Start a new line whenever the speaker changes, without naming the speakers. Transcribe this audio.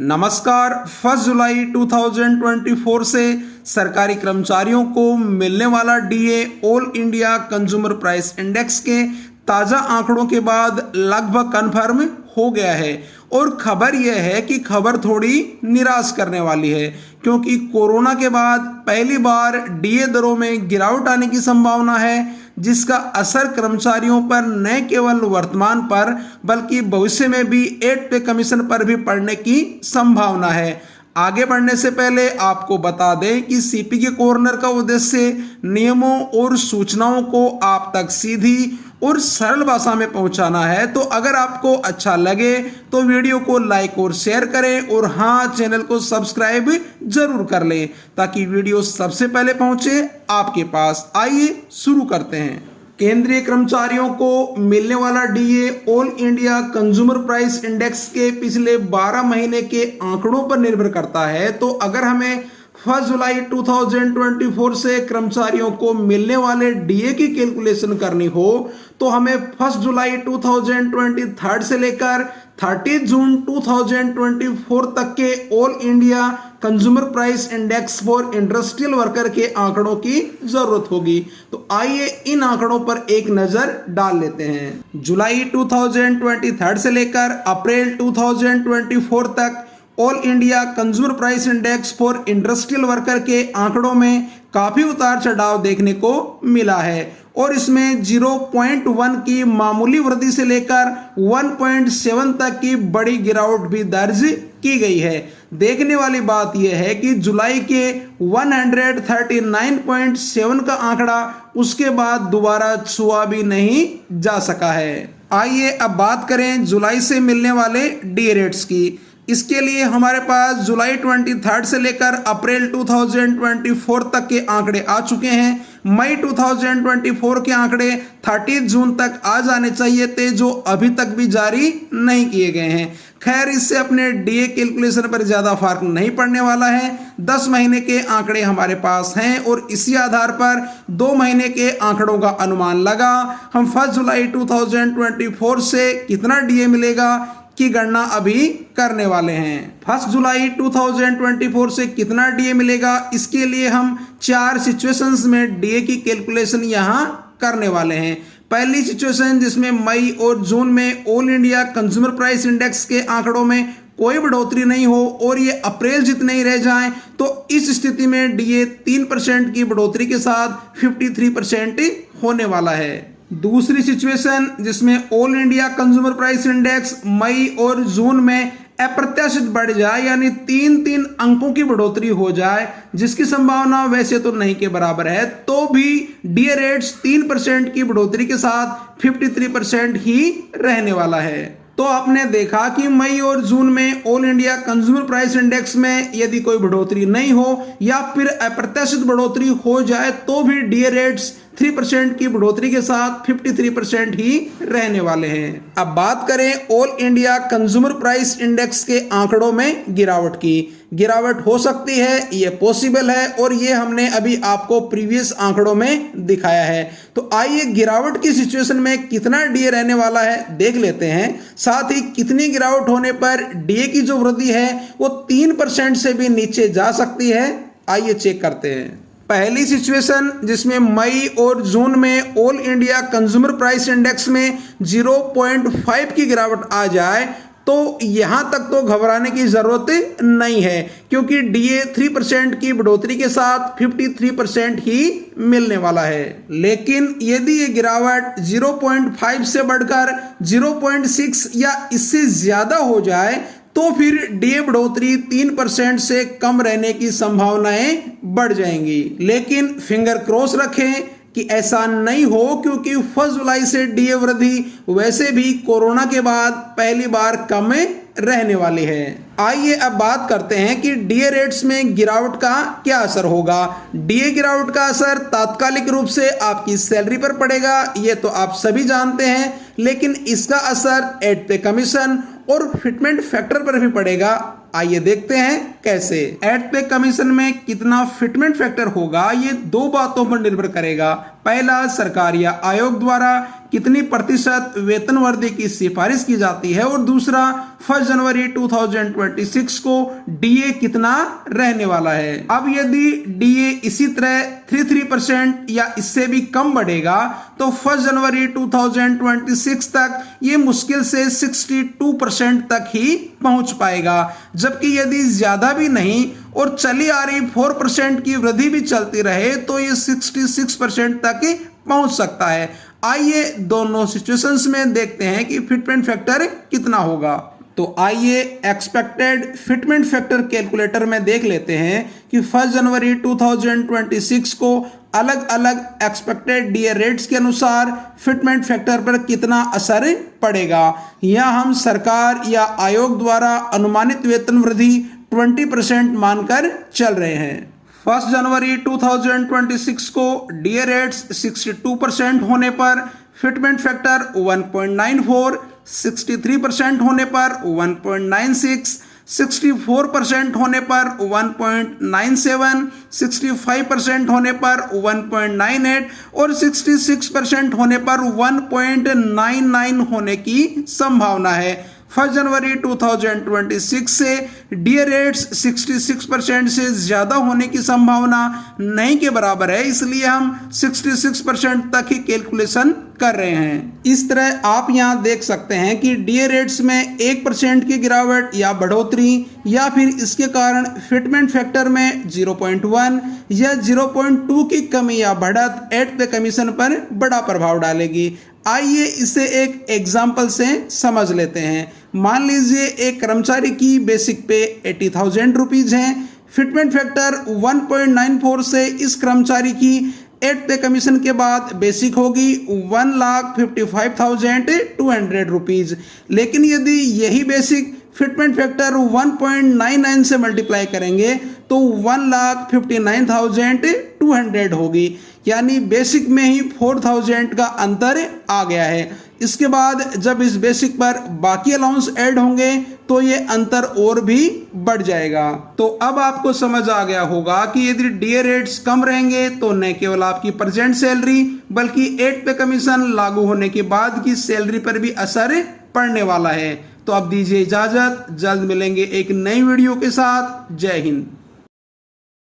नमस्कार। 1 जुलाई 2024 से सरकारी कर्मचारियों को मिलने वाला DA all India consumer price index के ताज़ा आंकड़ों के बाद लगभग कन्फर्म हो गया है। और खबर यह है कि खबर थोड़ी निराश करने वाली है, क्योंकि कोरोना के बाद पहली बार डीए दरों में गिरावट आने की संभावना है, जिसका असर कर्मचारियों पर न केवल वर्तमान पर बल्कि भविष्य में भी 8 पे कमीशन पर भी पड़ने की संभावना है। आगे बढ़ने से पहले आपको बता दें कि सीपीके कॉर्नर का उद्देश्य नियमों और सूचनाओं को आप तक सीधी और सरल भाषा में पहुंचाना है। तो अगर आपको अच्छा लगे तो वीडियो को लाइक और शेयर करें, और हाँ, चैनल को सब्सक्राइब जरूर कर लें ताकि वीडियो सबसे पहले पहुंचे आपके पास। आइए शुरू करते हैं। केंद्रीय कर्मचारियों को मिलने वाला DA all India consumer price index के पिछले 12 महीने के आंकड़ों पर निर्भर करता है। तो अगर हमें 1 जुलाई 2024 से कर्मचारियों को मिलने वाले डीए की कैलकुलेशन करनी हो तो हमें 1 जुलाई 2023 से लेकर 30 जून 2024 तक के all India consumer price index for industrial worker के आंकड़ों की जरूरत होगी। तो आइए इन आंकड़ों पर एक नजर डाल लेते हैं। जुलाई 2023 से लेकर अप्रैल 2024 तक all India consumer price index for industrial worker के आंकड़ों में काफी उतार चढ़ाव देखने को मिला है, और इसमें 0.1 की मामूली वृद्धि से लेकर 1.7 तक की बड़ी गिरावट भी दर्ज की गई है। देखने वाली बात यह है कि जुलाई के 139.7 का आंकड़ा उसके बाद दोबारा छुआ भी नहीं जा सका है। आइए अब बात करें जुलाई से मिलने वाले डी रेट्स की। इसके लिए हमारे पास जुलाई 23 से लेकर अप्रैल 2024 तक के आंकड़े आ चुके हैं। मई 2024 के आंकड़े 30 जून तक आ जाने चाहिए थे, जो अभी तक भी जारी नहीं किए गए हैं। खैर, इससे अपने डीए कैलकुलेशन पर ज्यादा फर्क नहीं पड़ने वाला है। 10 महीने के आंकड़े हमारे पास हैं और इसी आधार पर 2 महीने के आंकड़ों का अनुमान लगा हम 1 जुलाई 2024 से कितना डीए मिलेगा की गणना अभी करने वाले हैं। 1 जुलाई 2024 से कितना डीए मिलेगा, इसके लिए हम 4 सिचुएशंस में डीए की कैलकुलेशन यहां करने वाले हैं। पहली सिचुएशन जिसमें मई और जून में all India consumer price index के आंकड़ों में कोई बढ़ोतरी नहीं हो और ये अप्रैल जितने ही रह जाएं, तो इस स्थिति में डीए 3% की बढ़ोतरी के साथ 53% होने वाला है। दूसरी सिचुएशन जिसमें all India consumer price index मई और जून में अप्रत्याशित बढ़ जाए, यानी 3 अंकों की बढ़ोतरी हो जाए, जिसकी संभावना वैसे तो नहीं के बराबर है, तो भी डीए रेट्स 3% की बढ़ोतरी के साथ 53% ही रहने वाला है। तो आपने देखा कि मई और जून में all India consumer price index में यदि कोई बढ़ोतरी नहीं हो या फिर अप्रत्याशित बढ़ोतरी हो जाए तो भी डीए रेट्स 3% की बढ़ोतरी के साथ 53% ही रहने वाले हैं। अब बात करें all India consumer price index के आंकड़ों में गिरावट की। गिरावट हो सकती है, ये पॉसिबल है, और ये हमने अभी आपको प्रीवियस आंकड़ों में दिखाया है। तो आइए गिरावट की सिचुएशन में कितना डीए रहने वाला है देख लेते हैं। साथ ही कितनी गिरावट होने पर डीए की जो वृद्धि है वो 3% से भी नीचे जा सकती है। आइए चेक करते हैं। पहली सिचुएशन जिसमें मई और जून में all India consumer price index में 0.5 की गिरावट आ जाए तो यहां तक तो घबराने की जरूरत नहीं है, क्योंकि डीए 3% की बढ़ोतरी के साथ 53% ही मिलने वाला है। लेकिन यदि ये गिरावट 0.5 से बढ़कर 0.6 या इससे ज्यादा हो जाए तो फिर डीए बढ़ोतरी 3% से कम रहने की संभावनाएं बढ़ जाएंगी। लेकिन फिंगर क्रॉस रखें कि ऐसा नहीं हो, क्योंकि 1 जुलाई से डीए वृद्धि वैसे भी कोरोना के बाद पहली बार कम रहने वाली है। आइए अब बात करते हैं कि डीए रेट्स में गिरावट का क्या असर होगा। डीए गिरावट का असर तात्कालिक रूप से आपकी सैलरी पर पड़ेगा, ये तो आप सभी जानते हैं, लेकिन इसका असर एड पे कमीशन और फिटमेंट फैक्टर पर भी पड़ेगा। आइए देखते हैं कैसे। एड पे कमीशन में कितना फिटमेंट फैक्टर होगा, ये 2 बातों पर निर्भर करेगा। पहला, सरकार या आयोग द्वारा कितनी प्रतिशत वेतन वृद्धि की सिफारिश की जाती है, और दूसरा 1 जनवरी 2026 को डीए कितना रहने वाला है। अब यदि डीए इसी तरह 33% या इससे भी कम बढ़ेगा तो 1 जनवरी 2026 तक ये मुश्किल से 62% तक ही पहुंच पाएगा, जबकि यदि ज्यादा भी नहीं और चली आ रही 4% की वृद्धि भी चलती रहे तो ये 66% तक पहुंच सकता है। आइए दोनों सिचुएशंस में देखते हैं कि फिटमेंट फैक्टर कितना होगा। तो आइए एक्सपेक्टेड फिटमेंट फैक्टर कैलकुलेटर में देख लेते हैं कि 1 जनवरी 2026 को अलग अलग एक्सपेक्टेड डीए रेट्स के अनुसार फिटमेंट फैक्टर पर कितना असर पड़ेगा। यहाँ हम सरकार या आयोग द्वारा अनुमानित वेतन वृद्धि 20% मानकर चल रहे हैं। 1 जनवरी 2026 को डीए रेट्स 62% होने पर फिटमेंट फैक्टर 1.94, 63% होने पर 1.96, 64% होने पर 1.97, 65% होने पर 1.98 और 66% होने पर 1.99 होने की संभावना है। 1 जनवरी 2026 से डीए रेट्स 66% से ज़्यादा होने की संभावना नहीं के बराबर है, इसलिए हम 66% तक ही कैलकुलेशन कर रहे हैं। इस तरह आप यहाँ देख सकते हैं कि डीए रेट्स में 1% की गिरावट या बढ़ोतरी या फिर इसके कारण फिटमेंट फैक्टर में 0.1 या 0.2 की कमी या बढ़त एट पे कमीशन पर बड़ा प्रभाव डालेगी। आइए इसे एक एग्जाम्पल से समझ लेते हैं। मान लीजिए एक कर्मचारी की बेसिक पे 80,000 रुपीज है। फिटमेंट फैक्टर 1.94 से इस कर्मचारी की 8 पे कमीशन के बाद बेसिक होगी 1,55,200 रुपीज। लेकिन यदि यही बेसिक फिटमेंट फैक्टर 1.99 से मल्टीप्लाई करेंगे तो 1,59,200 होगी, यानी बेसिक में ही 4,000 का अंतर आ गया है। इसके बाद जब इस बेसिक पर बाकी अलाउंस ऐड होंगे तो ये अंतर और भी बढ़ जाएगा। तो अब आपको समझ आ गया होगा कि यदि डीए रेट्स कम रहेंगे तो न केवल आपकी प्रेजेंट सैलरी बल्कि 8 पे कमीशन लागू होने के बाद की सैलरी पर भी असर पड़ने वाला है। तो अब दीजिए इजाजत, जल्द मिलेंगे एक नई वीडियो के साथ। जय हिंद।